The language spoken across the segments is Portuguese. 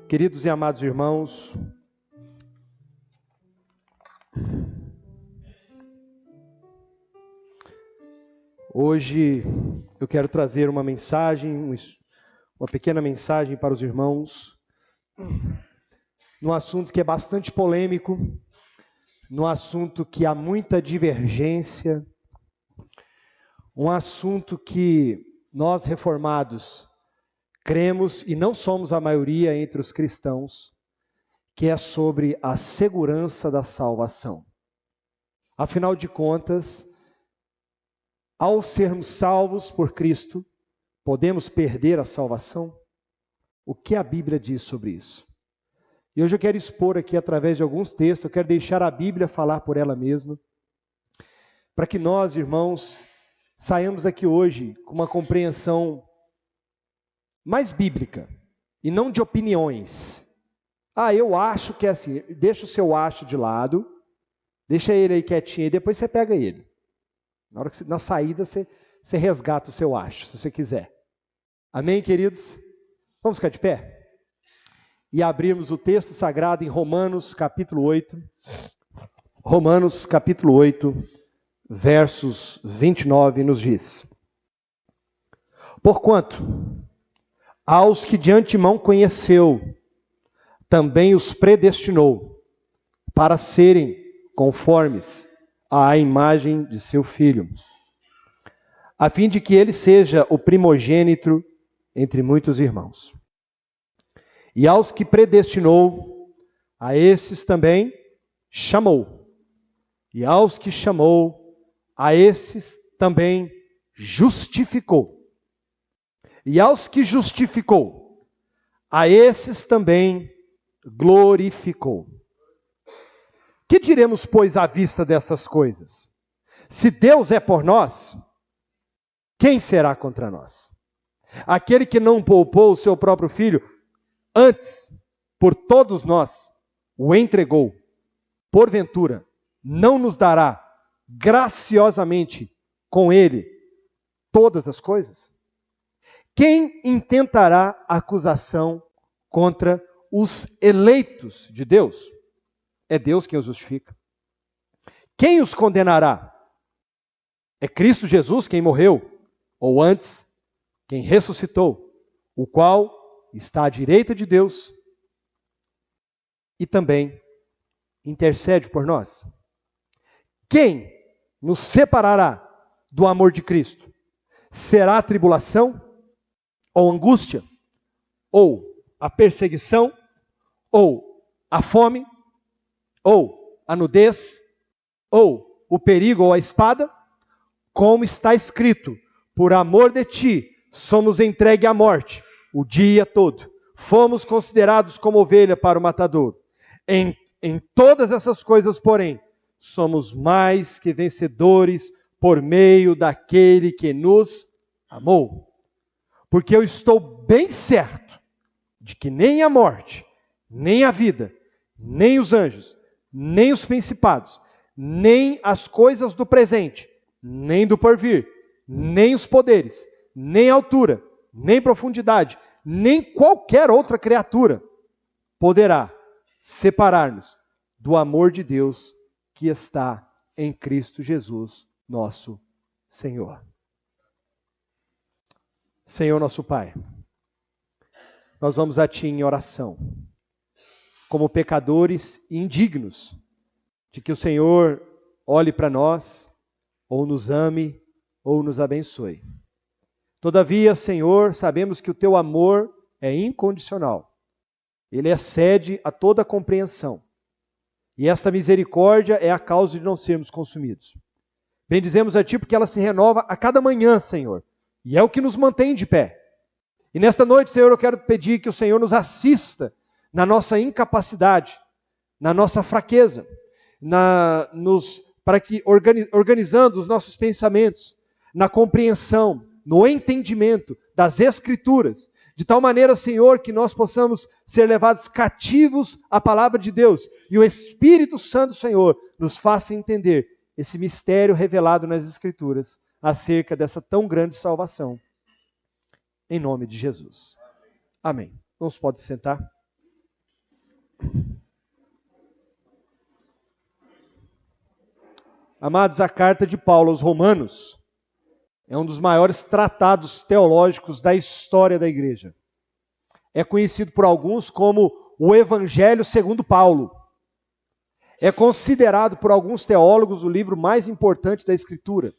Queridos e amados irmãos, hoje eu quero trazer uma mensagem, uma pequena mensagem para os irmãos, num assunto que é bastante polêmico, num assunto que há muita divergência, um assunto que nós reformados cremos, e não somos a maioria entre os cristãos, que é sobre a segurança da salvação. Afinal de contas, ao sermos salvos por Cristo, podemos perder a salvação? O que a Bíblia diz sobre isso? E hoje eu quero expor aqui, através de alguns textos, eu quero deixar a Bíblia falar por ela mesma, para que nós, irmãos, saiamos daqui hoje com uma compreensão mais bíblica, e não de opiniões. Eu acho que é assim. Deixa o seu acho de lado, deixa ele aí quietinho, e depois você pega ele. Na saída você resgata o seu acho, se você quiser. Amém, queridos? Vamos ficar de pé? E abrirmos o texto sagrado em Romanos capítulo 8. Romanos capítulo 8, versos 29, nos diz: Porquanto aos que de antemão conheceu, também os predestinou, para serem conformes à imagem de seu Filho, a fim de que ele seja o primogênito entre muitos irmãos. E aos que predestinou, a esses também chamou. E aos que chamou, a esses também justificou. E aos que justificou, a esses também glorificou. Que diremos, pois, à vista dessas coisas? Se Deus é por nós, quem será contra nós? Aquele que não poupou o seu próprio Filho, antes, por todos nós, o entregou. Porventura, não nos dará graciosamente com ele todas as coisas? Quem intentará acusação contra os eleitos de Deus? É Deus quem os justifica. Quem os condenará? É Cristo Jesus quem morreu, ou antes, quem ressuscitou, o qual está à direita de Deus e também intercede por nós. Quem nos separará do amor de Cristo? Será a tribulação? Ou angústia, ou a perseguição, ou a fome, ou a nudez, ou o perigo ou a espada? Como está escrito: por amor de ti somos entregues à morte o dia todo. Fomos considerados como ovelha para o matador. Em todas essas coisas, porém, somos mais que vencedores por meio daquele que nos amou. Porque eu estou bem certo de que nem a morte, nem a vida, nem os anjos, nem os principados, nem as coisas do presente, nem do porvir, nem os poderes, nem a altura, nem profundidade, nem qualquer outra criatura poderá separar-nos do amor de Deus que está em Cristo Jesus, nosso Senhor. Senhor nosso Pai, nós vamos a Ti em oração, como pecadores e indignos de que o Senhor olhe para nós, ou nos ame, ou nos abençoe. Todavia, Senhor, sabemos que o Teu amor é incondicional. Ele excede a toda compreensão. E esta misericórdia é a causa de não sermos consumidos. Bendizemos a Ti porque ela se renova a cada manhã, Senhor. E é o que nos mantém de pé. E nesta noite, Senhor, eu quero pedir que o Senhor nos assista na nossa incapacidade, na nossa fraqueza, para que organizando os nossos pensamentos, na compreensão, no entendimento das Escrituras, de tal maneira, Senhor, que nós possamos ser levados cativos à palavra de Deus, e o Espírito Santo, Senhor, nos faça entender esse mistério revelado nas Escrituras, acerca dessa tão grande salvação. Em nome de Jesus. Amém. Não se pode sentar. Amados, a carta de Paulo aos Romanos é um dos maiores tratados teológicos da história da igreja. É conhecido por alguns como o Evangelho segundo Paulo. É considerado por alguns teólogos o livro mais importante da Escritura.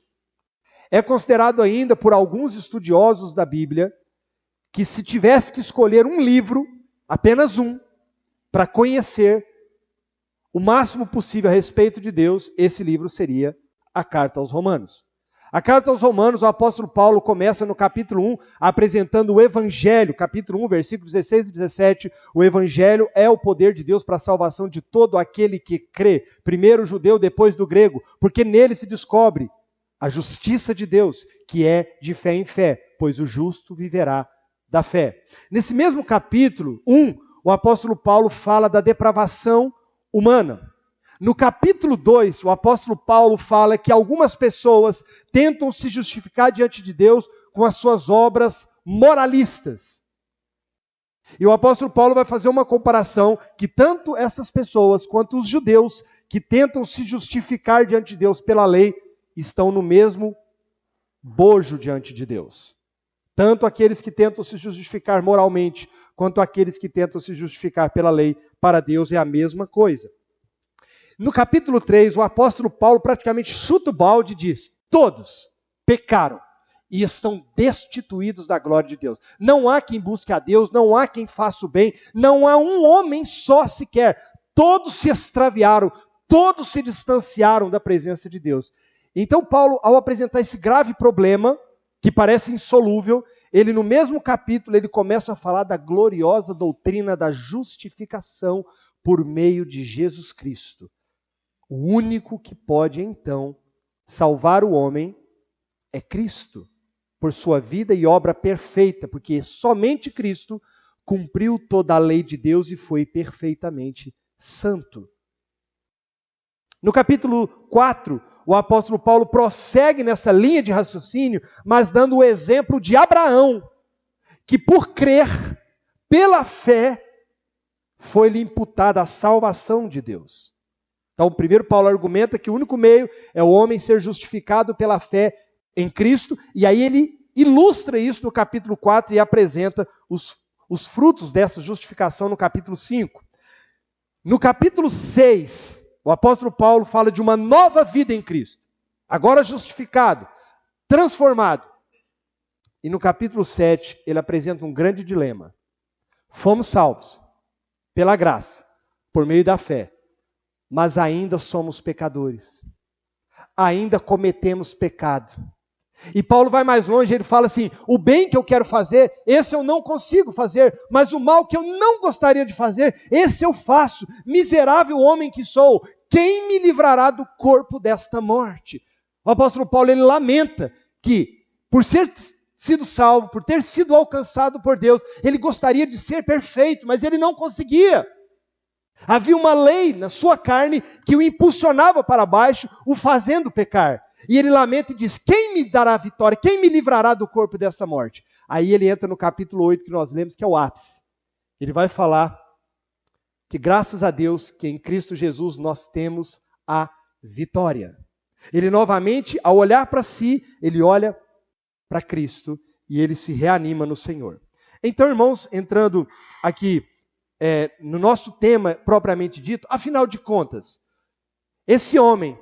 É considerado ainda por alguns estudiosos da Bíblia que se tivesse que escolher um livro, apenas um, para conhecer o máximo possível a respeito de Deus, esse livro seria a Carta aos Romanos. A Carta aos Romanos, o apóstolo Paulo começa no capítulo 1, apresentando o Evangelho, capítulo 1, versículos 16 e 17. O Evangelho é o poder de Deus para a salvação de todo aquele que crê, primeiro o judeu, depois do grego, porque nele se descobre a justiça de Deus, que é de fé em fé, pois o justo viverá da fé. Nesse mesmo capítulo 1, o apóstolo Paulo fala da depravação humana. No capítulo 2, o apóstolo Paulo fala que algumas pessoas tentam se justificar diante de Deus com as suas obras moralistas. E o apóstolo Paulo vai fazer uma comparação que tanto essas pessoas quanto os judeus que tentam se justificar diante de Deus pela lei estão no mesmo bojo diante de Deus. Tanto aqueles que tentam se justificar moralmente quanto aqueles que tentam se justificar pela lei, para Deus é a mesma coisa. No capítulo 3, o apóstolo Paulo praticamente chuta o balde e diz: todos pecaram e estão destituídos da glória de Deus. Não há quem busque a Deus, não há quem faça o bem, não há um homem só sequer. Todos se extraviaram, todos se distanciaram da presença de Deus. Então Paulo, ao apresentar esse grave problema, que parece insolúvel, ele no mesmo capítulo, ele começa a falar da gloriosa doutrina da justificação por meio de Jesus Cristo. O único que pode, então, salvar o homem é Cristo, por sua vida e obra perfeita, porque somente Cristo cumpriu toda a lei de Deus e foi perfeitamente santo. No capítulo 4, o apóstolo Paulo prossegue nessa linha de raciocínio, mas dando o exemplo de Abraão, que por crer, pela fé, foi-lhe imputada a salvação de Deus. Então, primeiro Paulo argumenta que o único meio é o homem ser justificado pela fé em Cristo, e aí ele ilustra isso no capítulo 4 e apresenta os frutos dessa justificação no capítulo 5. No capítulo 6, o apóstolo Paulo fala de uma nova vida em Cristo, agora justificado, transformado. E no capítulo 7, ele apresenta um grande dilema. Fomos salvos pela graça, por meio da fé, mas ainda somos pecadores, ainda cometemos pecado. E Paulo vai mais longe, ele fala assim: o bem que eu quero fazer, esse eu não consigo fazer, mas o mal que eu não gostaria de fazer, esse eu faço. Miserável homem que sou, quem me livrará do corpo desta morte? O apóstolo Paulo, ele lamenta que, por ser sido salvo, por ter sido alcançado por Deus, ele gostaria de ser perfeito, mas ele não conseguia. Havia uma lei na sua carne que o impulsionava para baixo, o fazendo pecar. E ele lamenta e diz: quem me dará a vitória? Quem me livrará do corpo dessa morte? Aí ele entra no capítulo 8 que nós lemos, que é o ápice. Ele vai falar que graças a Deus que em Cristo Jesus nós temos a vitória. Ele novamente, ao olhar para si, ele olha para Cristo e ele se reanima no Senhor. Então, irmãos, entrando aqui no nosso tema propriamente dito, afinal de contas, esse homem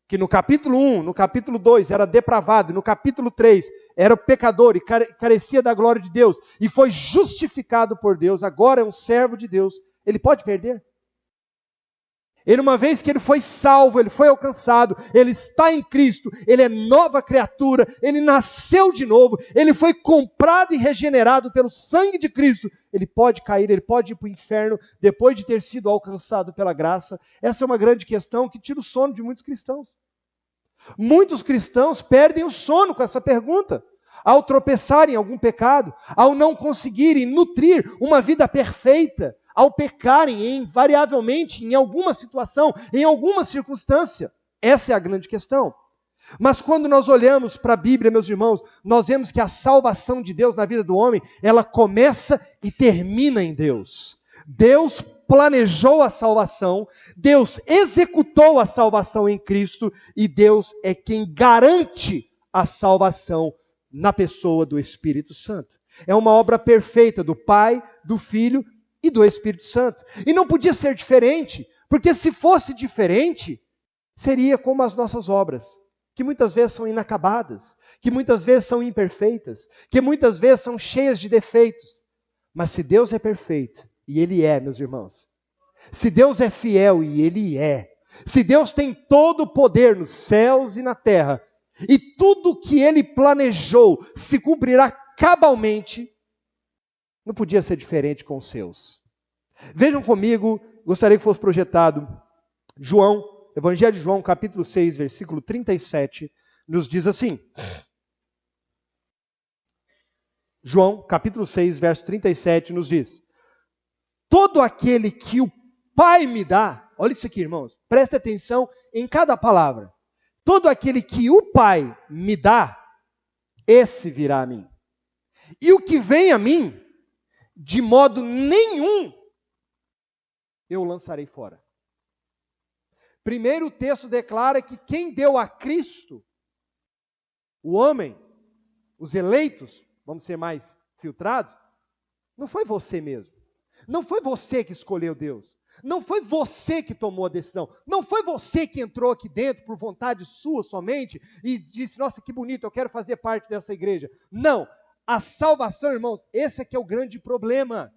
que no capítulo 1, no capítulo 2 era depravado, no capítulo 3 era pecador e carecia da glória de Deus, e foi justificado por Deus, agora é um servo de Deus, ele pode perder? Ele, uma vez que ele foi salvo, ele foi alcançado, ele está em Cristo, ele é nova criatura, ele nasceu de novo, ele foi comprado e regenerado pelo sangue de Cristo, ele pode cair, ele pode ir para o inferno depois de ter sido alcançado pela graça? Essa é uma grande questão que tira o sono de muitos cristãos. Muitos cristãos perdem o sono com essa pergunta, ao tropeçarem em algum pecado, ao não conseguirem nutrir uma vida perfeita, ao pecarem invariavelmente em alguma situação, em alguma circunstância. Essa é a grande questão. Mas quando nós olhamos para a Bíblia, meus irmãos, nós vemos que a salvação de Deus na vida do homem, ela começa e termina em Deus. Deus planejou a salvação, Deus executou a salvação em Cristo e Deus é quem garante a salvação na pessoa do Espírito Santo. É uma obra perfeita do Pai, do Filho e do Espírito Santo. E não podia ser diferente, porque se fosse diferente, seria como as nossas obras, que muitas vezes são inacabadas, que muitas vezes são imperfeitas, que muitas vezes são cheias de defeitos. Mas se Deus é perfeito, e Ele é, meus irmãos, se Deus é fiel, e Ele é, se Deus tem todo o poder nos céus e na terra, e tudo que Ele planejou se cumprirá cabalmente, não podia ser diferente com os seus. Vejam comigo, gostaria que fosse projetado, Evangelho de João, capítulo 6, versículo 37, nos diz assim. João, capítulo 6, verso 37, nos diz: todo aquele que o Pai me dá, olha isso aqui, irmãos, preste atenção em cada palavra. Todo aquele que o Pai me dá, esse virá a mim. E o que vem a mim, de modo nenhum, eu o lançarei fora. Primeiro o texto declara que quem deu a Cristo, o homem, os eleitos, vamos ser mais filtrados, não foi você mesmo. Não foi você que escolheu Deus. Não foi você que tomou a decisão. Não foi você que entrou aqui dentro por vontade sua somente e disse, nossa, que bonito, eu quero fazer parte dessa igreja. Não. A salvação, irmãos, esse é que é o grande problema.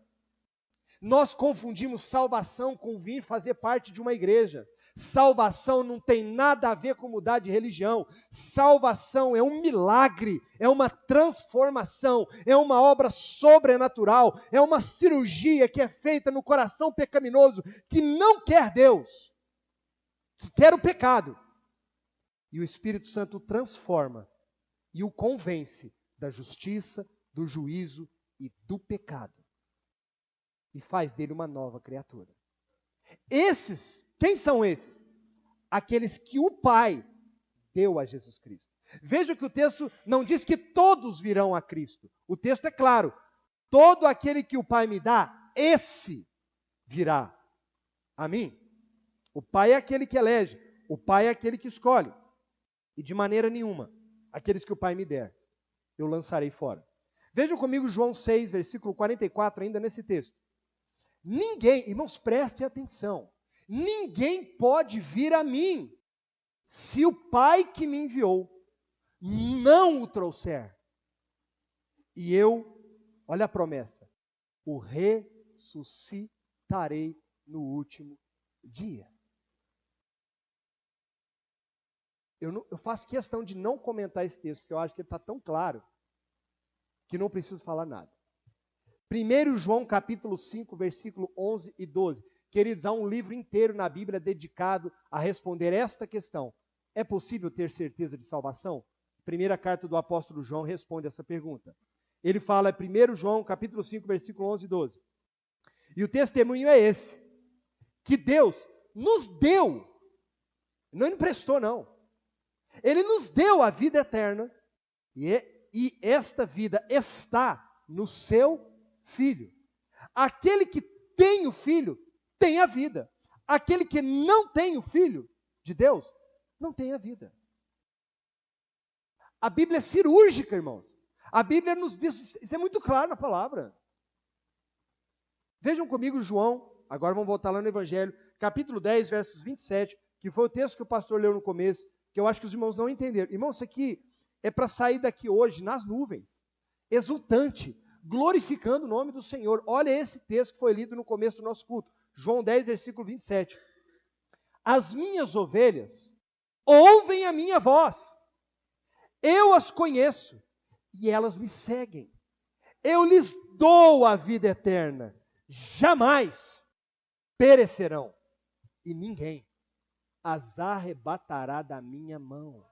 Nós confundimos salvação com vir fazer parte de uma igreja. Salvação não tem nada a ver com mudar de religião. Salvação é um milagre, é uma transformação, é uma obra sobrenatural, é uma cirurgia que é feita no coração pecaminoso, que não quer Deus, que quer o pecado. E o Espírito Santo o transforma e o convence da justiça, do juízo e do pecado. E faz dele uma nova criatura. Esses, quem são esses? Aqueles que o Pai deu a Jesus Cristo. Veja que o texto não diz que todos virão a Cristo. O texto é claro. Todo aquele que o Pai me dá, esse virá a mim. O Pai é aquele que elege. O Pai é aquele que escolhe. E de maneira nenhuma, aqueles que o Pai me der, eu lançarei fora. Vejam comigo João 6, versículo 44, ainda nesse texto. Ninguém, irmãos, prestem atenção, ninguém pode vir a mim, se o Pai que me enviou não o trouxer. E eu, olha a promessa, o ressuscitarei no último dia. Eu faço questão de não comentar esse texto, porque eu acho que ele está tão claro, que não preciso falar nada. 1 João capítulo 5, versículo 11 e 12. Queridos, há um livro inteiro na Bíblia dedicado a responder esta questão. É possível ter certeza de salvação? Primeira carta do apóstolo João responde essa pergunta. Ele fala, 1 João capítulo 5, versículo 11 e 12. E o testemunho é esse, que Deus nos deu, não emprestou não, Ele nos deu a vida eterna, e esta vida está no seu Filho. Aquele que tem o Filho, tem a vida. Aquele que não tem o Filho de Deus, não tem a vida. A Bíblia é cirúrgica, irmãos. A Bíblia nos diz, isso é muito claro na palavra. Vejam comigo João, agora vamos voltar lá no Evangelho, capítulo 10, versos 27, que foi o texto que o pastor leu no começo, que eu acho que os irmãos não entenderam. Irmãos, isso aqui é para sair daqui hoje nas nuvens, exultante, glorificando o nome do Senhor. Olha esse texto que foi lido no começo do nosso culto. João 10, versículo 27. As minhas ovelhas ouvem a minha voz. Eu as conheço e elas me seguem. Eu lhes dou a vida eterna. Jamais perecerão e ninguém as arrebatará da minha mão.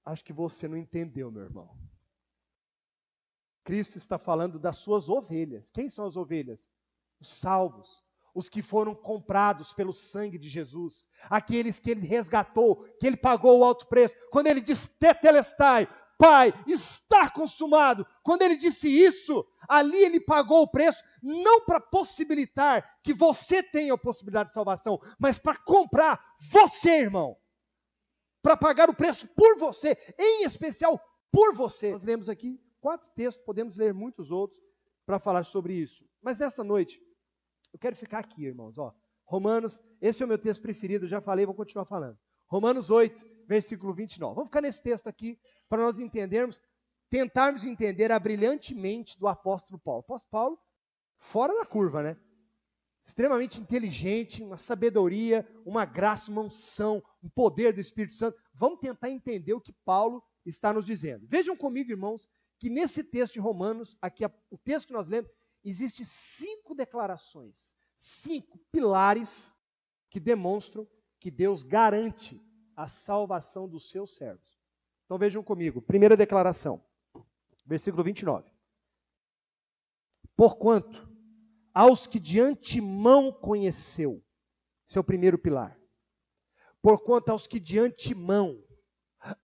Acho que você não entendeu, meu irmão. Cristo está falando das suas ovelhas. Quem são as ovelhas? Os salvos, os que foram comprados pelo sangue de Jesus, aqueles que Ele resgatou, que Ele pagou o alto preço. Quando Ele diz tetelestai, Pai, está consumado. Quando ele disse isso, ali ele pagou o preço, não para possibilitar que você tenha a possibilidade de salvação, mas para comprar você, irmão. Para pagar o preço por você, em especial por você. Nós lemos aqui 4 textos, podemos ler muitos outros para falar sobre isso. Mas nessa noite, eu quero ficar aqui, irmãos. Romanos, esse é o meu texto preferido, já falei, vou continuar falando. Romanos 8, versículo 29. Vamos ficar nesse texto aqui, para nós tentarmos entender a brilhante mente do apóstolo Paulo. O apóstolo Paulo, fora da curva, né? Extremamente inteligente, uma sabedoria, uma graça, uma unção, um poder do Espírito Santo. Vamos tentar entender o que Paulo está nos dizendo. Vejam comigo, irmãos, que nesse texto de Romanos, aqui o texto que nós lemos, existem 5 declarações, 5 pilares que demonstram que Deus garante a salvação dos seus servos. Então vejam comigo, primeira declaração, versículo 29. Porquanto aos que de antemão conheceu, esse é o primeiro pilar. Porquanto aos que de antemão,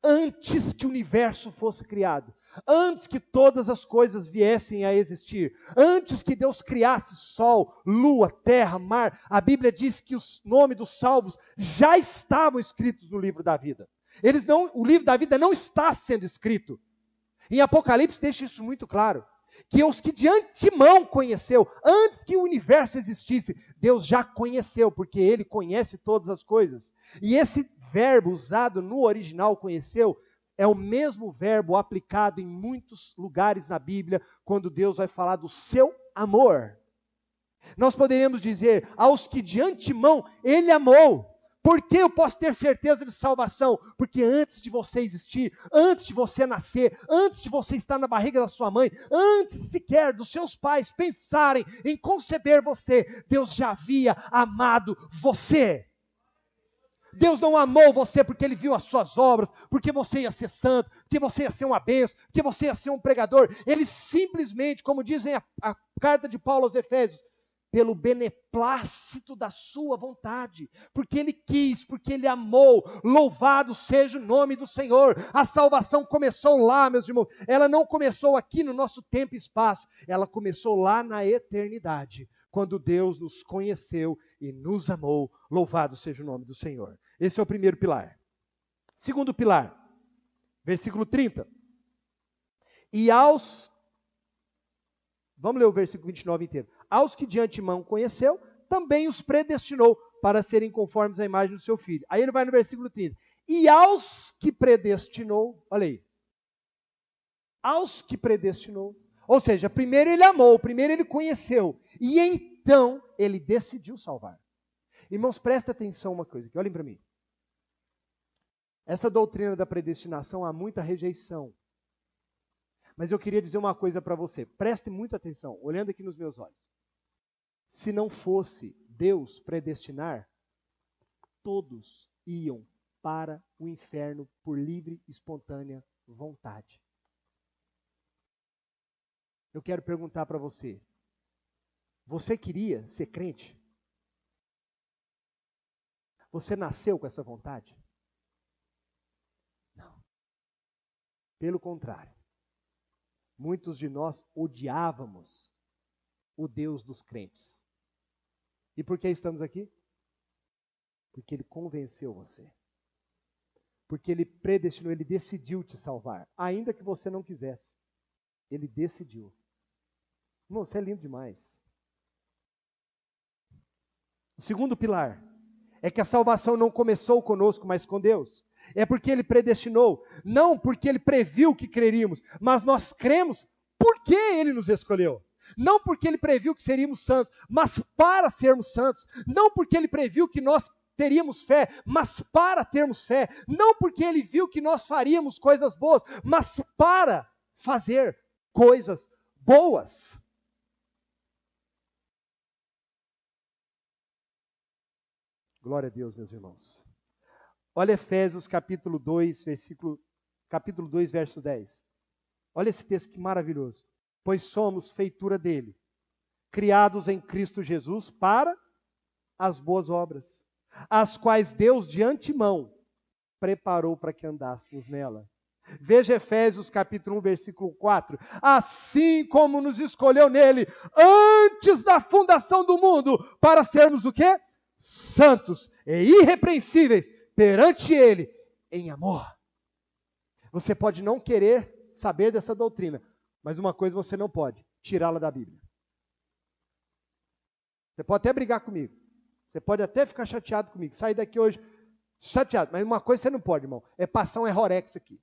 antes que o universo fosse criado, antes que todas as coisas viessem a existir, antes que Deus criasse sol, lua, terra, mar, a Bíblia diz que os nomes dos salvos já estavam escritos no livro da vida. O livro da vida não está sendo escrito. Em Apocalipse deixa isso muito claro. Que os que de antemão conheceu, antes que o universo existisse, Deus já conheceu, porque Ele conhece todas as coisas. E esse verbo usado no original, conheceu, é o mesmo verbo aplicado em muitos lugares na Bíblia, quando Deus vai falar do seu amor. Nós poderíamos dizer, aos que de antemão Ele amou. Por que eu posso ter certeza de salvação? Porque antes de você existir, antes de você nascer, antes de você estar na barriga da sua mãe, antes sequer dos seus pais pensarem em conceber você, Deus já havia amado você. Deus não amou você porque Ele viu as suas obras, porque você ia ser santo, porque você ia ser uma bênção, porque você ia ser um pregador. Ele simplesmente, como dizem a carta de Paulo aos Efésios, pelo beneplácito da sua vontade, porque Ele quis, porque Ele amou, louvado seja o nome do Senhor. A salvação começou lá, meus irmãos, ela não começou aqui no nosso tempo e espaço, ela começou lá na eternidade, quando Deus nos conheceu e nos amou, louvado seja o nome do Senhor. Esse é o primeiro pilar. Segundo pilar, versículo 30. Vamos ler o versículo 29 inteiro. Aos que de antemão conheceu, também os predestinou para serem conformes à imagem do seu Filho. Aí ele vai no versículo 30. E aos que predestinou, olha aí. Aos que predestinou. Ou seja, primeiro ele amou, primeiro ele conheceu. E então ele decidiu salvar. Irmãos, presta atenção uma coisa aqui, olhem para mim. Essa doutrina da predestinação há muita rejeição. Mas eu queria dizer uma coisa para você. Preste muita atenção, olhando aqui nos meus olhos. Se não fosse Deus predestinar, todos iam para o inferno por livre e espontânea vontade. Eu quero perguntar para você. Você queria ser crente? Você nasceu com essa vontade? Não. Pelo contrário. Muitos de nós odiávamos o Deus dos crentes. E por que estamos aqui? Porque Ele convenceu você. Porque Ele predestinou, Ele decidiu te salvar. Ainda que você não quisesse. Ele decidiu. Irmão, você é lindo demais. O segundo pilar é que a salvação não começou conosco, mas com Deus. É porque Ele predestinou, não porque Ele previu que creríamos, mas nós cremos porque Ele nos escolheu. Não porque Ele previu que seríamos santos, mas para sermos santos. Não porque Ele previu que nós teríamos fé, mas para termos fé. Não porque Ele viu que nós faríamos coisas boas, mas para fazer coisas boas. Glória a Deus, meus irmãos. Olha Efésios capítulo 2, verso 10. Olha esse texto que maravilhoso. Pois somos feitura dele, criados em Cristo Jesus para as boas obras, as quais Deus de antemão preparou para que andássemos nela. Veja Efésios capítulo 1, versículo 4. Assim como nos escolheu nele antes da fundação do mundo, para sermos o quê? Santos e irrepreensíveis perante ele em amor. Você pode não querer saber dessa doutrina, mas uma coisa você não pode, tirá-la da Bíblia. Você pode até brigar comigo. Você pode até ficar chateado comigo. Sair daqui hoje chateado. Mas uma coisa você não pode, irmão. É passar um errorex aqui.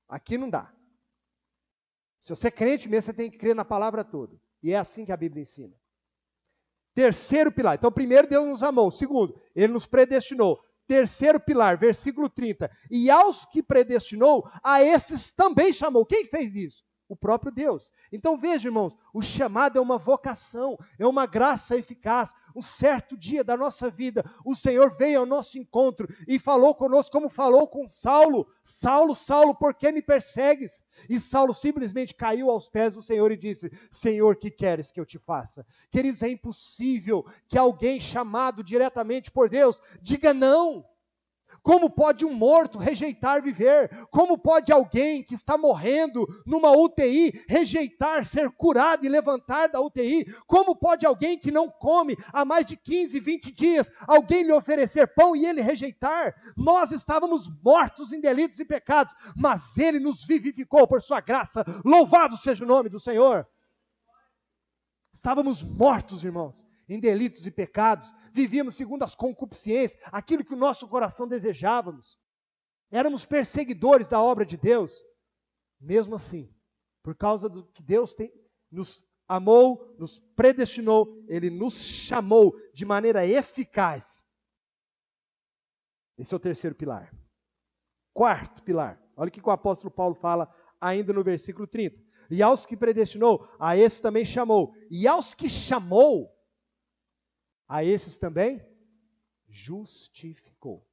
Aqui não dá. Se você é crente mesmo, você tem que crer na palavra toda. E é assim que a Bíblia ensina. Terceiro pilar. Então, primeiro, Deus nos amou. Segundo, Ele nos predestinou. Terceiro pilar, versículo 30. E aos que predestinou, a esses também chamou. Quem fez isso? O próprio Deus. Então veja, irmãos, o chamado é uma vocação, é uma graça eficaz. Um certo dia da nossa vida, o Senhor veio ao nosso encontro e falou conosco como falou com Saulo. Saulo, Saulo, por que me persegues? E Saulo simplesmente caiu aos pés do Senhor e disse: Senhor, que queres que eu te faça? Queridos, é impossível que alguém chamado diretamente por Deus diga não. Como pode um morto rejeitar viver? Como pode alguém que está morrendo numa UTI rejeitar ser curado e levantar da UTI? Como pode alguém que não come há mais de 15, 20 dias, alguém lhe oferecer pão e ele rejeitar? Nós estávamos mortos em delitos e pecados, mas ele nos vivificou por sua graça. Louvado seja o nome do Senhor. Estávamos mortos, irmãos, em delitos e pecados, vivíamos segundo as concupiscências, aquilo que o nosso coração desejávamos, éramos perseguidores da obra de Deus. Mesmo assim, por causa do que Deus nos amou, nos predestinou, Ele nos chamou de maneira eficaz. Esse é o terceiro pilar. Quarto pilar, olha o que o apóstolo Paulo fala ainda no versículo 30. E aos que predestinou, a esses também chamou. E aos que chamou, a esses também justificou.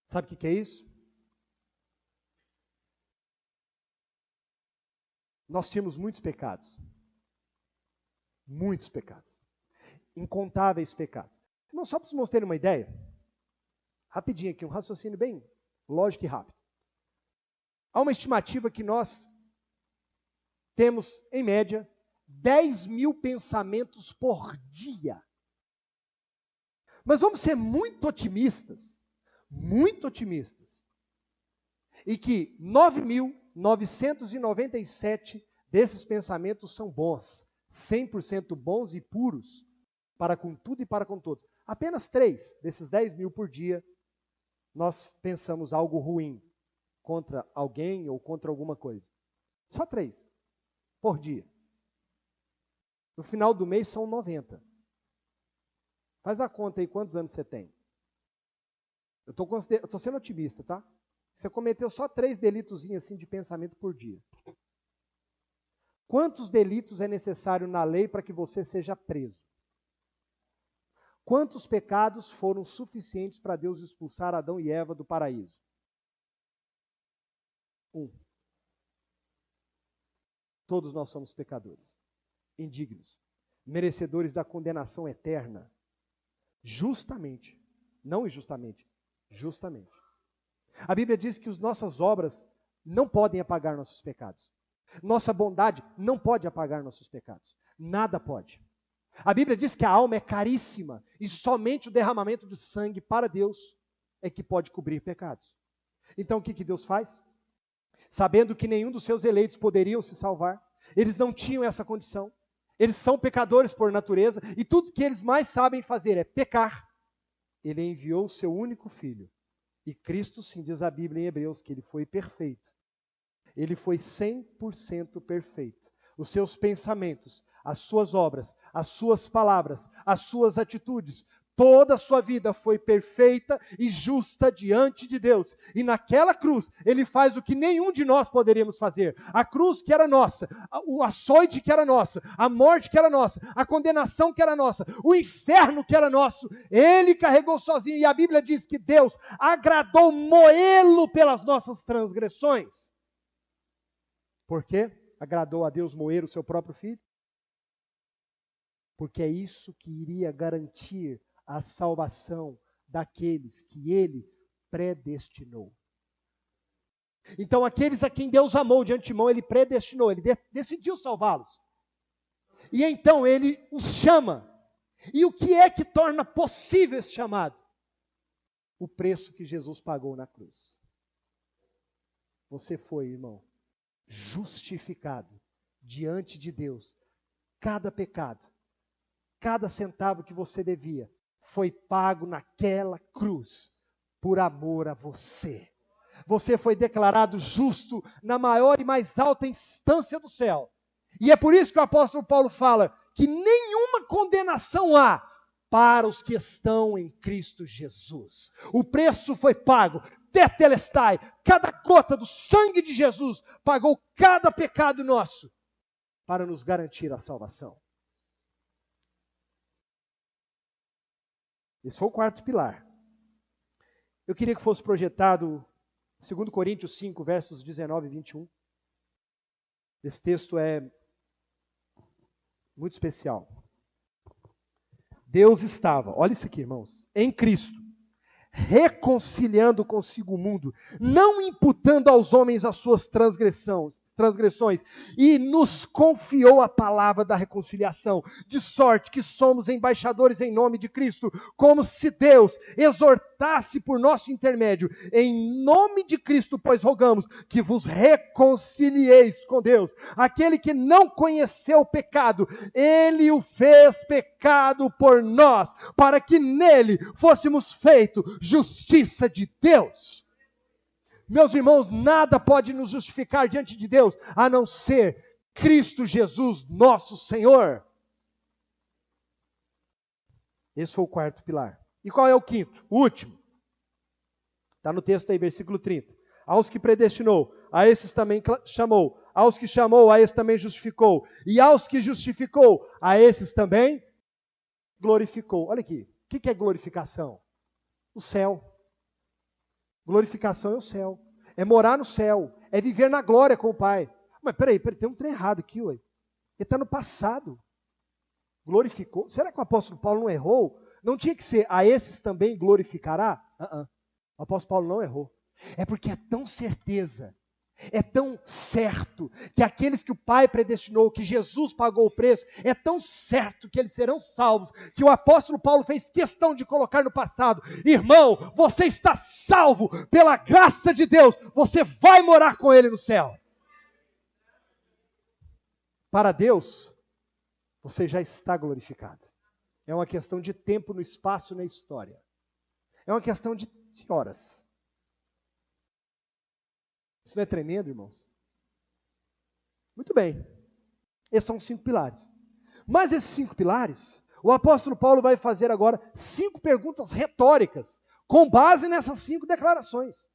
Sabe o que é isso? Nós tínhamos muitos pecados. Muitos pecados. Incontáveis pecados. Irmão, só para vocês terem uma ideia, rapidinho aqui, um raciocínio bem lógico e rápido. Há uma estimativa que nós temos, em média, 10 mil pensamentos por dia. Mas vamos ser muito otimistas, e que 9.997 desses pensamentos são bons, 100% bons e puros, para com tudo e para com todos. Apenas 3 desses 10 mil por dia, nós pensamos algo ruim contra alguém ou contra alguma coisa. Só 3 por dia. No final do mês são 90. Faz a conta aí, quantos anos você tem? Eu estou sendo otimista, tá? Você cometeu só 3 delitozinhos assim de pensamento por dia. Quantos delitos é necessário na lei para que você seja preso? Quantos pecados foram suficientes para Deus expulsar Adão e Eva do paraíso? 1. Todos nós somos pecadores, indignos, merecedores da condenação eterna. Justamente, não injustamente, justamente. A Bíblia diz que as nossas obras não podem apagar nossos pecados. Nossa bondade não pode apagar nossos pecados. Nada pode. A Bíblia diz que a alma é caríssima e somente o derramamento de sangue para Deus é que pode cobrir pecados. Então o que Deus faz? Sabendo que nenhum dos seus eleitos poderiam se salvar, eles não tinham essa condição. Eles são pecadores por natureza e tudo que eles mais sabem fazer é pecar. Ele enviou o seu único filho. E Cristo, sim, diz a Bíblia em Hebreus, que ele foi perfeito. Ele foi 100% perfeito. Os seus pensamentos, as suas obras, as suas palavras, as suas atitudes, toda a sua vida foi perfeita e justa diante de Deus. E naquela cruz, ele faz o que nenhum de nós poderíamos fazer. A cruz que era nossa, o açoite que era nossa, a morte que era nossa, a condenação que era nossa, o inferno que era nosso, ele carregou sozinho. E a Bíblia diz que Deus agradou moê-lo pelas nossas transgressões. Por quê? Agradou a Deus moer o seu próprio filho? Porque é isso que iria garantir a salvação daqueles que ele predestinou. Então, aqueles a quem Deus amou de antemão, Ele predestinou, Ele decidiu salvá-los. E então Ele os chama. E o que é que torna possível esse chamado? O preço que Jesus pagou na cruz. Você foi, irmão, justificado diante de Deus. Cada pecado, cada centavo que você devia, foi pago naquela cruz, por amor a você. Você foi declarado justo na maior e mais alta instância do céu. E é por isso que o apóstolo Paulo fala que nenhuma condenação há para os que estão em Cristo Jesus. O preço foi pago, tetelestai, cada gota do sangue de Jesus pagou cada pecado nosso para nos garantir a salvação. Esse foi o quarto pilar. Eu queria que fosse projetado 2 Coríntios 5, versos 19 e 21. Esse texto é muito especial. Deus estava, olha isso aqui, irmãos, em Cristo, reconciliando consigo o mundo, não imputando aos homens as suas transgressões, e nos confiou a palavra da reconciliação, de sorte que somos embaixadores em nome de Cristo, como se Deus exortasse por nosso intermédio, em nome de Cristo, pois rogamos que vos reconcilieis com Deus. Aquele que não conheceu o pecado, Ele o fez pecado por nós, para que nele fôssemos feitos justiça de Deus. Meus irmãos, nada pode nos justificar diante de Deus, a não ser Cristo Jesus, nosso Senhor. Esse foi o quarto pilar. E qual é o quinto? O último. Está no texto aí, versículo 30. Aos que predestinou, a esses também chamou. Aos que chamou, a esses também justificou. E aos que justificou, a esses também glorificou. Olha aqui, o que é glorificação? O céu. Glorificação é o céu, é morar no céu, é viver na glória com o Pai. Mas peraí, tem um trem errado aqui, ué. Ele está no passado. Glorificou. Será que o apóstolo Paulo não errou? Não tinha que ser, a esses também glorificará? O apóstolo Paulo não errou. É porque é tão certeza, é tão certo, que aqueles que o Pai predestinou, que Jesus pagou o preço, é tão certo que eles serão salvos, que o apóstolo Paulo fez questão de colocar no passado. Irmão, você está salvo pela graça de Deus, você vai morar com Ele no céu. Para Deus, você já está glorificado. É uma questão de tempo no espaço e na história. É uma questão de horas. Isso não é tremendo, irmãos? Muito bem. Esses são os 5 pilares. Mas esses 5 pilares, o apóstolo Paulo vai fazer agora 5 perguntas retóricas, com base nessas 5 declarações.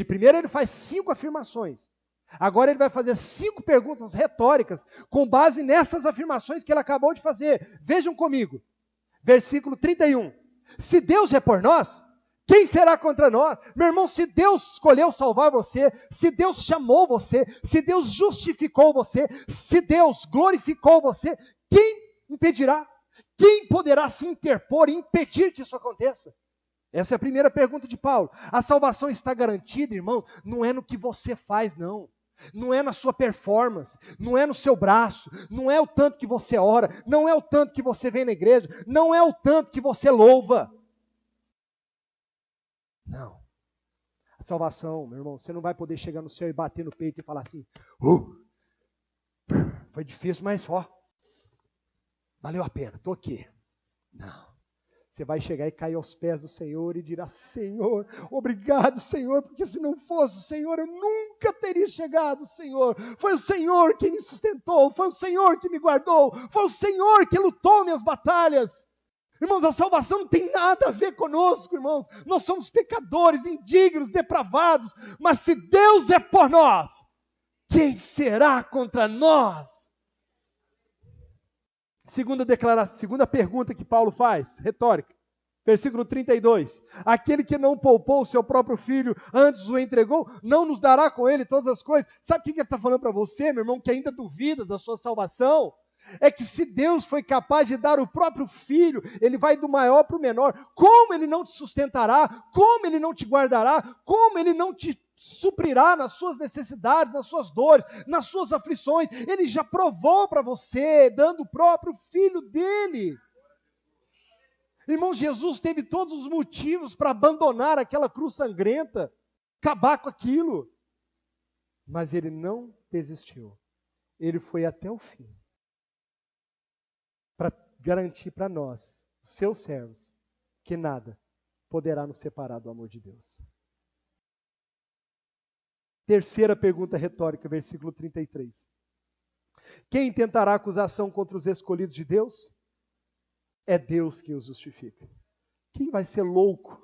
Primeiro ele faz 5 afirmações. Agora ele vai fazer 5 perguntas retóricas, com base nessas afirmações que ele acabou de fazer. Vejam comigo. Versículo 31. Se Deus é por nós, quem será contra nós? Meu irmão, se Deus escolheu salvar você, se Deus chamou você, se Deus justificou você, se Deus glorificou você, quem impedirá? Quem poderá se interpor e impedir que isso aconteça? Essa é a primeira pergunta de Paulo. A salvação está garantida, irmão, não é no que você faz, não. Não é na sua performance, não é no seu braço, não é o tanto que você ora, não é o tanto que você vem na igreja, não é o tanto que você louva. Não. A salvação, meu irmão, você não vai poder chegar no céu e bater no peito e falar assim, foi difícil, mas valeu a pena, estou aqui. Não. Você vai chegar e cair aos pés do Senhor e dirá, Senhor, obrigado, Senhor, porque se não fosse o Senhor, eu nunca teria chegado, Senhor. Foi o Senhor que me sustentou, foi o Senhor que me guardou, foi o Senhor que lutou minhas batalhas. Irmãos, a salvação não tem nada a ver conosco, irmãos. Nós somos pecadores, indignos, depravados. Mas se Deus é por nós, quem será contra nós? Segunda pergunta que Paulo faz, retórica. Versículo 32. Aquele que não poupou o seu próprio filho, antes o entregou, não nos dará com ele todas as coisas. Sabe o que ele está falando para você, meu irmão, que ainda duvida da sua salvação? É que se Deus foi capaz de dar o próprio filho, Ele vai do maior para o menor. Como Ele não te sustentará? Como Ele não te guardará? Como Ele não te suprirá nas suas necessidades, nas suas dores, nas suas aflições. Ele já provou para você, dando o próprio Filho dele. Irmão, Jesus teve todos os motivos para abandonar aquela cruz sangrenta, acabar com aquilo. Mas ele não desistiu. Ele foi até o fim. Para garantir para nós, seus servos, que nada poderá nos separar do amor de Deus. Terceira pergunta retórica, versículo 33. Quem tentará acusação contra os escolhidos de Deus? É Deus quem os justifica. Quem vai ser louco?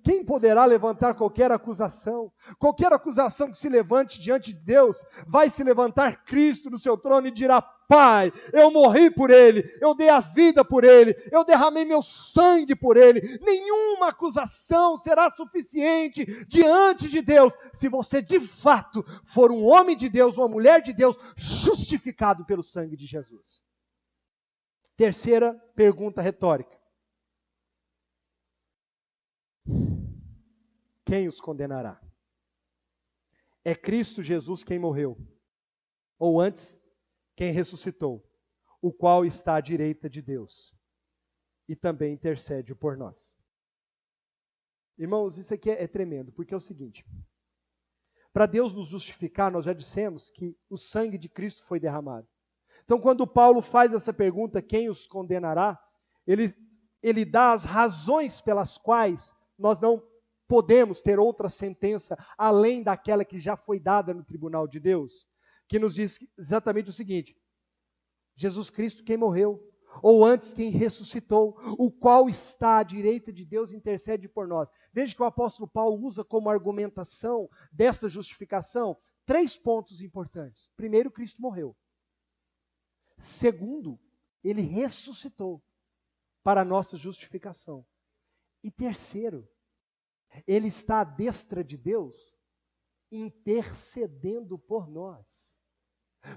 Quem poderá levantar qualquer acusação? Qualquer acusação que se levante diante de Deus, vai se levantar Cristo no seu trono e dirá: Pai, eu morri por Ele, eu dei a vida por Ele, eu derramei meu sangue por Ele. Nenhuma acusação será suficiente diante de Deus, se você de fato for um homem de Deus, uma mulher de Deus, justificado pelo sangue de Jesus. Terceira pergunta retórica. Quem os condenará? É Cristo Jesus quem morreu, ou antes, quem ressuscitou, o qual está à direita de Deus e também intercede por nós. Irmãos, isso aqui é tremendo, porque é o seguinte: para Deus nos justificar, nós já dissemos que o sangue de Cristo foi derramado. Então, quando Paulo faz essa pergunta, quem os condenará, ele dá as razões pelas quais nós não podemos ter outra sentença além daquela que já foi dada no tribunal de Deus, que nos diz exatamente o seguinte: Jesus Cristo quem morreu, ou antes quem ressuscitou, o qual está à direita de Deus e intercede por nós. Veja que o apóstolo Paulo usa como argumentação desta justificação 3 pontos importantes. Primeiro, Cristo morreu. Segundo, ele ressuscitou para a nossa justificação. E terceiro, ele está à destra de Deus, intercedendo por nós.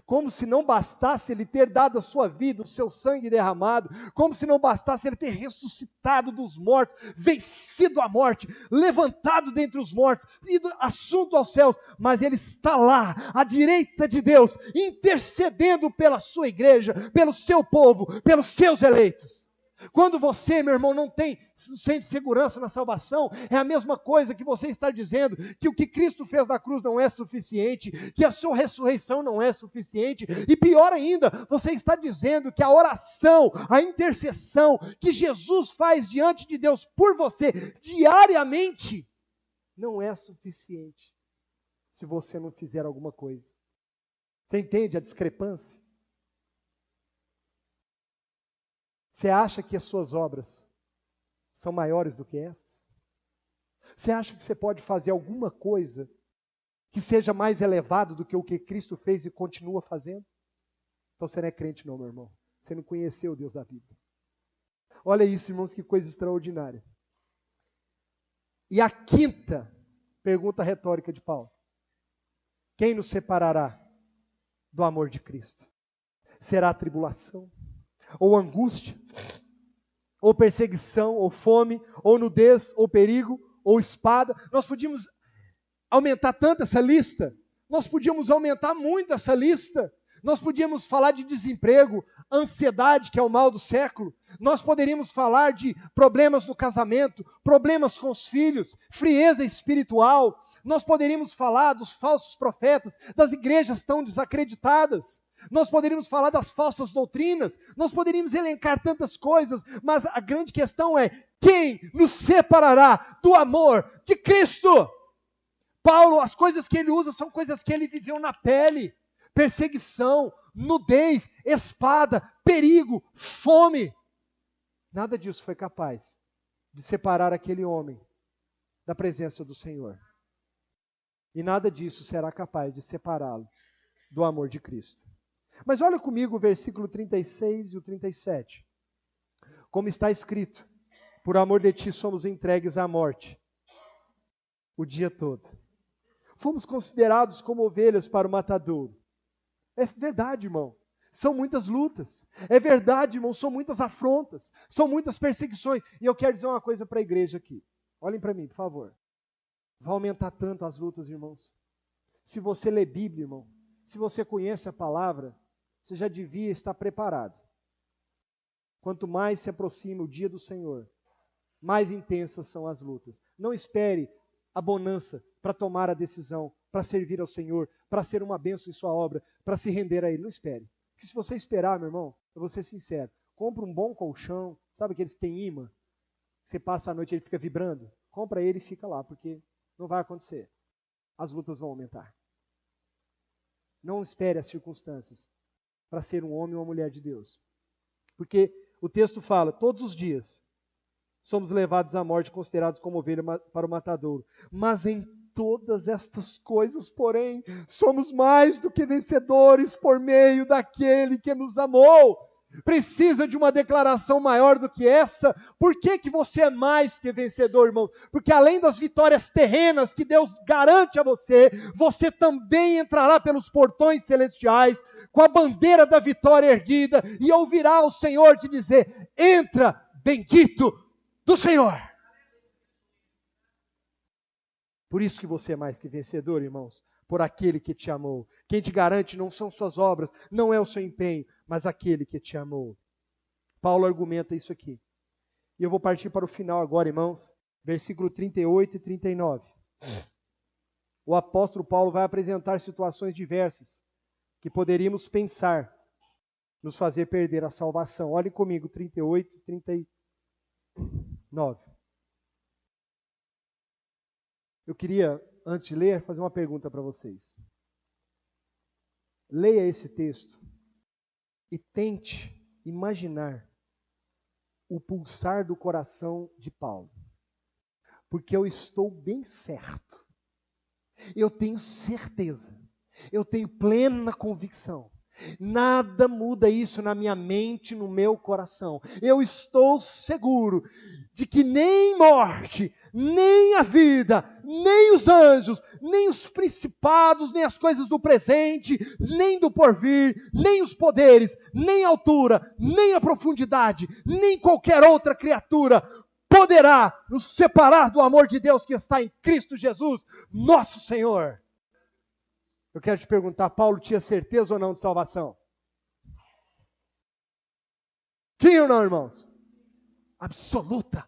Como se não bastasse ele ter dado a sua vida, o seu sangue derramado, como se não bastasse ele ter ressuscitado dos mortos, vencido a morte, levantado dentre os mortos, ido assunto aos céus, mas ele está lá, à direita de Deus, intercedendo pela sua igreja, pelo seu povo, pelos seus eleitos. Quando você, meu irmão, não sente segurança na salvação, é a mesma coisa que você estar dizendo que o que Cristo fez na cruz não é suficiente, que a sua ressurreição não é suficiente, e pior ainda, você está dizendo que a oração, a intercessão que Jesus faz diante de Deus por você diariamente não é suficiente se você não fizer alguma coisa. Você entende a discrepância? Você acha que as suas obras são maiores do que essas? Você acha que você pode fazer alguma coisa que seja mais elevado do que o que Cristo fez e continua fazendo? Então você não é crente não, meu irmão. Você não conheceu o Deus da Bíblia. Olha isso, irmãos, que coisa extraordinária. E a quinta pergunta retórica de Paulo: quem nos separará do amor de Cristo? Será a tribulação? Ou angústia, ou perseguição, ou fome, ou nudez, ou perigo, ou espada? Nós podíamos aumentar tanto essa lista, nós podíamos aumentar muito essa lista, nós podíamos falar de desemprego, ansiedade, que é o mal do século, nós poderíamos falar de problemas no casamento, problemas com os filhos, frieza espiritual, nós poderíamos falar dos falsos profetas, das igrejas tão desacreditadas, nós poderíamos falar das falsas doutrinas, nós poderíamos elencar tantas coisas, mas a grande questão é: quem nos separará do amor de Cristo? Paulo, as coisas que ele usa são coisas que ele viveu na pele: perseguição, nudez, espada, perigo, fome. Nada disso foi capaz de separar aquele homem da presença do Senhor. E nada disso será capaz de separá-lo do amor de Cristo. Mas olha comigo o versículo 36 e o 37. Como está escrito: por amor de ti somos entregues à morte o dia todo. Fomos considerados como ovelhas para o matadouro. É verdade, irmão. São muitas lutas. É verdade, irmão. São muitas afrontas. São muitas perseguições. E eu quero dizer uma coisa para a igreja aqui. Olhem para mim, por favor. Vai aumentar tanto as lutas, irmãos. Se você lê Bíblia, irmão, se você conhece a palavra, você já devia estar preparado. Quanto mais se aproxima o dia do Senhor, mais intensas são as lutas. Não espere a bonança para tomar a decisão, para servir ao Senhor, para ser uma bênção em sua obra, para se render a Ele. Não espere. Porque se você esperar, meu irmão, eu vou ser sincero, compra um bom colchão, sabe aqueles que têm imã? Você passa a noite e ele fica vibrando? Compra ele e fica lá, porque não vai acontecer. As lutas vão aumentar. Não espere as circunstâncias para ser um homem ou uma mulher de Deus. Porque o texto fala, todos os dias somos levados à morte, considerados como ovelha para o matadouro. Mas em todas estas coisas, porém, somos mais do que vencedores por meio daquele que nos amou. Precisa de uma declaração maior do que essa? Por que você é mais que vencedor, irmão? Porque além das vitórias terrenas que Deus garante a você, você também entrará pelos portões celestiais com a bandeira da vitória erguida e ouvirá o Senhor te dizer: entra, bendito do Senhor. Por isso que você é mais que vencedor, irmãos, por aquele que te amou. Quem te garante não são suas obras, não é o seu empenho, mas aquele que te amou. Paulo argumenta isso aqui. E eu vou partir para o final agora, irmãos, versículo 38 e 39. O apóstolo Paulo vai apresentar situações diversas que poderíamos pensar nos fazer perder a salvação. Olhem comigo, 38 e 39. Eu queria, antes de ler, fazer uma pergunta para vocês. Leia esse texto e tente imaginar o pulsar do coração de Paulo. Porque eu estou bem certo, eu tenho certeza, eu tenho plena convicção. Nada muda isso na minha mente, no meu coração. Eu estou seguro de que nem morte, nem a vida, nem os anjos, nem os principados, nem as coisas do presente, nem do porvir, nem os poderes, nem a altura, nem a profundidade, nem qualquer outra criatura poderá nos separar do amor de Deus que está em Cristo Jesus, nosso Senhor. Eu quero te perguntar, Paulo tinha certeza ou não de salvação? Tinha ou não, irmãos? Absoluta.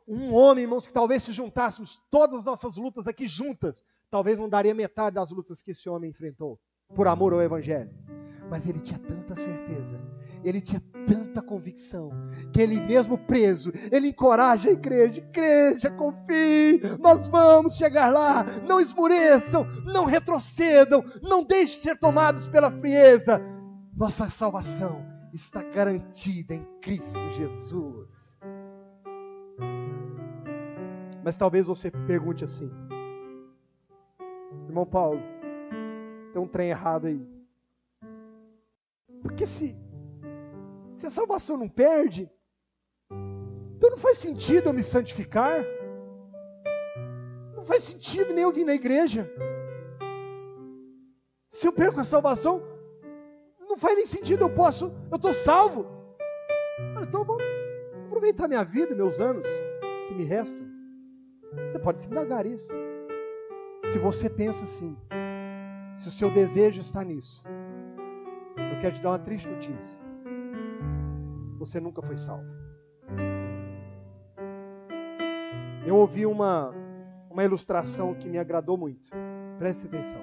Um homem, irmãos, que talvez se juntássemos todas as nossas lutas aqui juntas, talvez não daria metade das lutas que esse homem enfrentou, por amor ao Evangelho. Mas ele tinha tanta certeza, ele tinha tanta convicção, que ele mesmo preso, ele encoraja a igreja: igreja, confie, nós vamos chegar lá, não esmoreçam, não retrocedam, não deixem ser tomados pela frieza, nossa salvação está garantida em Cristo Jesus. Mas talvez você pergunte assim: irmão Paulo, tem um trem errado aí. Porque se a salvação não perde, então não faz sentido eu me santificar. Não faz sentido nem eu vir na igreja. Se eu perco a salvação, não faz nem sentido, eu estou salvo. Então vou aproveitar minha vida, meus anos que me restam. Você pode se indagar isso. Se você pensa assim, se o seu desejo está nisso, eu quero te dar uma triste notícia: você nunca foi salvo. Eu ouvi uma ilustração que me agradou muito. Preste atenção.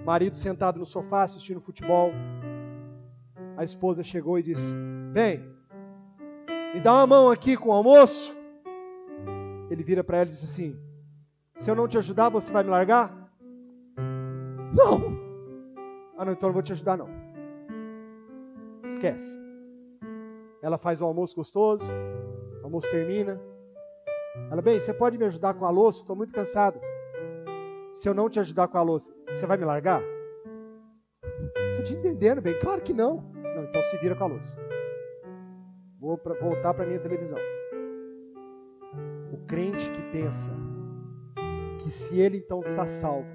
Marido sentado no sofá assistindo futebol. A esposa chegou e disse: bem, me dá uma mão aqui com o almoço. Ele vira para ela e diz assim: se eu não te ajudar, você vai me largar? Não. Ah, não, então eu não vou te ajudar não. Esquece. Ela faz o almoço gostoso, o almoço termina. Ela: bem, você pode me ajudar com a louça? Estou muito cansado. Se eu não te ajudar com a louça, você vai me largar? Estou te entendendo, bem, claro que não. Não, então se vira com a louça. Vou voltar para a minha televisão. O crente que pensa que se ele então está salvo,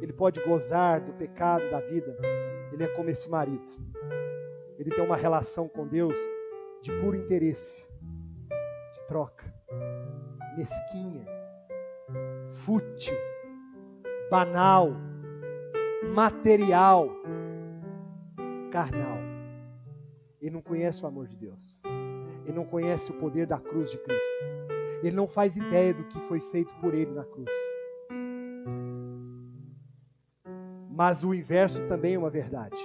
ele pode gozar do pecado da vida, ele é como esse marido. Ele tem uma relação com Deus de puro interesse, de troca. mesquinha, fútil, banal, material, carnal. Ele não conhece o amor de Deus. Ele não conhece o poder da cruz de Cristo. Ele não faz ideia do que foi feito por ele na cruz. Mas o inverso também é uma verdade.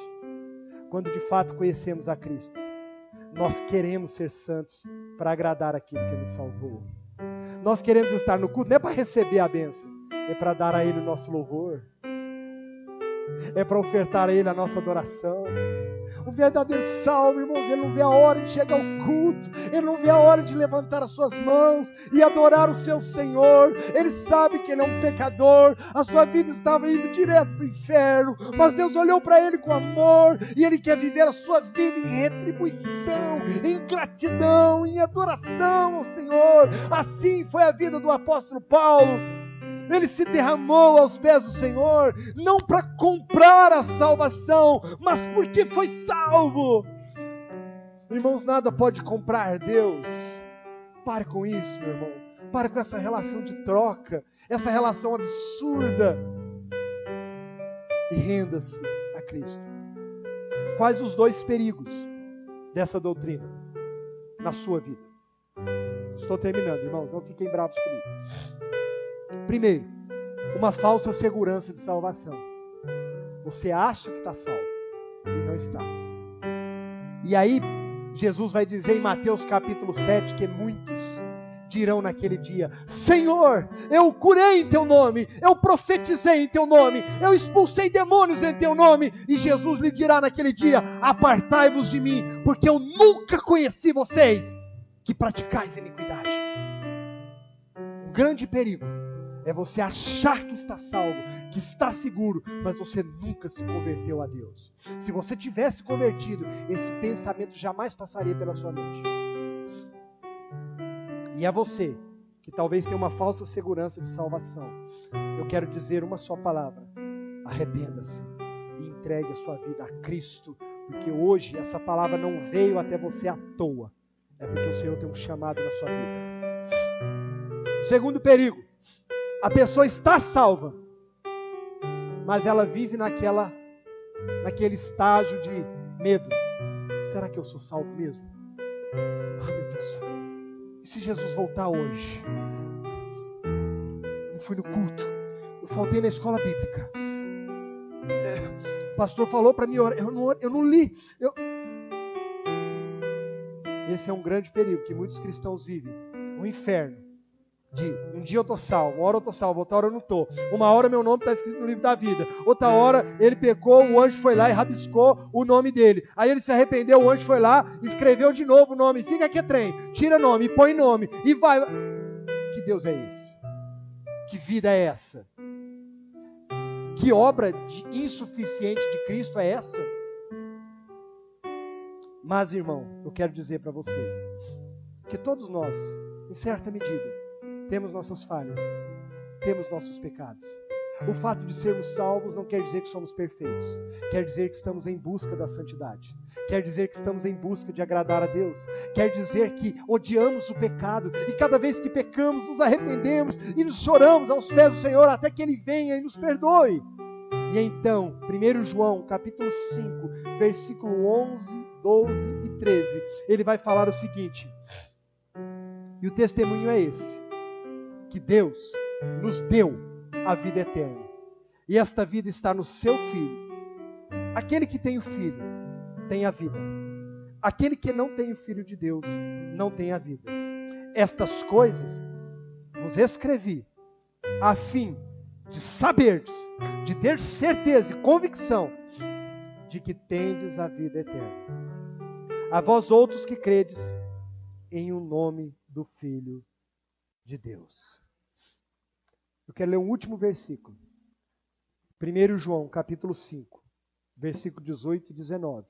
Quando de fato conhecemos a Cristo, nós queremos ser santos para agradar aquele que nos salvou. Nós queremos estar no culto, não é para receber a bênção, é para dar a Ele o nosso louvor, é para ofertar a Ele a nossa adoração. O verdadeiro salvo, irmãos, ele não vê a hora de chegar ao culto, ele não vê a hora de levantar as suas mãos e adorar o seu Senhor. Ele sabe que ele é um pecador, a sua vida estava indo direto para o inferno, mas Deus olhou para ele com amor e ele quer viver a sua vida em retribuição, em gratidão, em adoração ao Senhor. Assim foi a vida do apóstolo Paulo. Ele se derramou aos pés do Senhor, não para comprar a salvação, mas porque foi salvo. Irmãos, nada pode comprar Deus. Pare com isso, meu irmão. Pare com essa relação de troca, essa relação absurda. E renda-se a Cristo. Quais os dois perigos dessa doutrina na sua vida? Estou terminando, irmãos, não fiquem bravos comigo. Primeiro, uma falsa segurança de salvação. Você acha que está salvo e não está. E aí, Jesus vai dizer em Mateus capítulo 7 que muitos dirão naquele dia: Senhor, eu curei em teu nome, eu profetizei em teu nome, eu expulsei demônios em teu nome. E Jesus lhe dirá naquele dia: apartai-vos de mim, porque eu nunca conheci vocês que praticais iniquidade. Um grande perigo é você achar que está salvo, que está seguro, mas você nunca se converteu a Deus. Se você tivesse convertido, esse pensamento jamais passaria pela sua mente. E é você que talvez tenha uma falsa segurança de salvação. Eu quero dizer uma só palavra: arrependa-se e entregue a sua vida a Cristo, porque hoje essa palavra não veio até você à toa. É porque o Senhor tem um chamado na sua vida. O segundo perigo: a pessoa está salva, mas ela vive naquele estágio de medo. Será que eu sou salvo mesmo? Ah, meu Deus. E se Jesus voltar hoje? Eu não fui no culto, eu faltei na escola bíblica. O pastor falou para mim orar, eu não li. Esse é um grande perigo que muitos cristãos vivem. O inferno. Um dia eu estou salvo, uma hora eu estou salvo, outra hora eu não estou. Uma hora meu nome está escrito no livro da vida, outra hora ele pecou, o anjo foi lá e rabiscou o nome dele. Aí ele se arrependeu, o anjo foi lá, escreveu de novo o nome. Fica aqui, trem, tira nome, põe nome e vai. Que Deus é esse? Que vida é essa? Que obra insuficiente de Cristo é essa? Mas, irmão, eu quero dizer para você que todos nós, em certa medida, temos nossas falhas, temos nossos pecados. O fato de sermos salvos não quer dizer que somos perfeitos. Quer dizer que estamos em busca da santidade. Quer dizer que estamos em busca de agradar a Deus. Quer dizer que odiamos o pecado e cada vez que pecamos nos arrependemos e nos choramos aos pés do Senhor até que Ele venha e nos perdoe. E então, 1 João capítulo 5, versículo 11, 12 e 13, ele vai falar o seguinte: e o testemunho é esse, que Deus nos deu a vida eterna, e esta vida está no seu Filho. Aquele que tem o Filho tem a vida. Aquele que não tem o Filho de Deus não tem a vida. Estas coisas vos escrevi a fim de saberdes, de ter certeza e convicção de que tendes a vida eterna. A vós outros que credes em o nome do Filho de Deus. Eu quero ler um último versículo. 1 João, capítulo 5, versículo 18 e 19.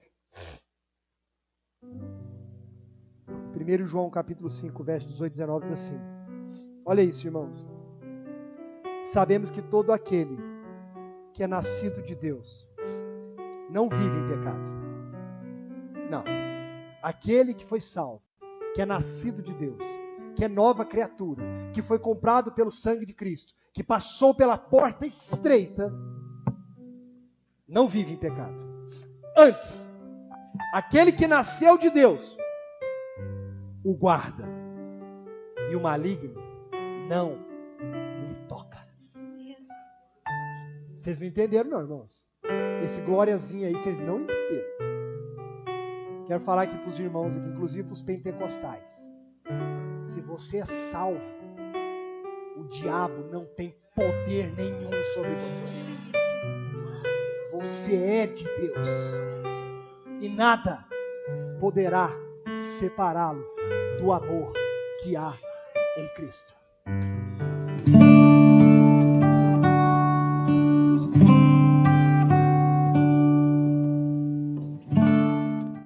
1 João, capítulo 5, verso 18 e 19 diz assim. Olha isso, irmãos. Sabemos que todo aquele que é nascido de Deus não vive em pecado. Não. Aquele que foi salvo, que é nascido de Deus, que é nova criatura, que foi comprado pelo sangue de Cristo, que passou pela porta estreita, não vive em pecado. Antes, aquele que nasceu de Deus o guarda, e o maligno não o toca. Vocês não entenderam, não, irmãos? Esse gloriazinho aí, vocês não entenderam. Quero falar aqui para os irmãos, aqui, inclusive para os pentecostais. Se você é salvo, o diabo não tem poder nenhum sobre você. Você é de Deus. E nada poderá separá-lo do amor que há em Cristo.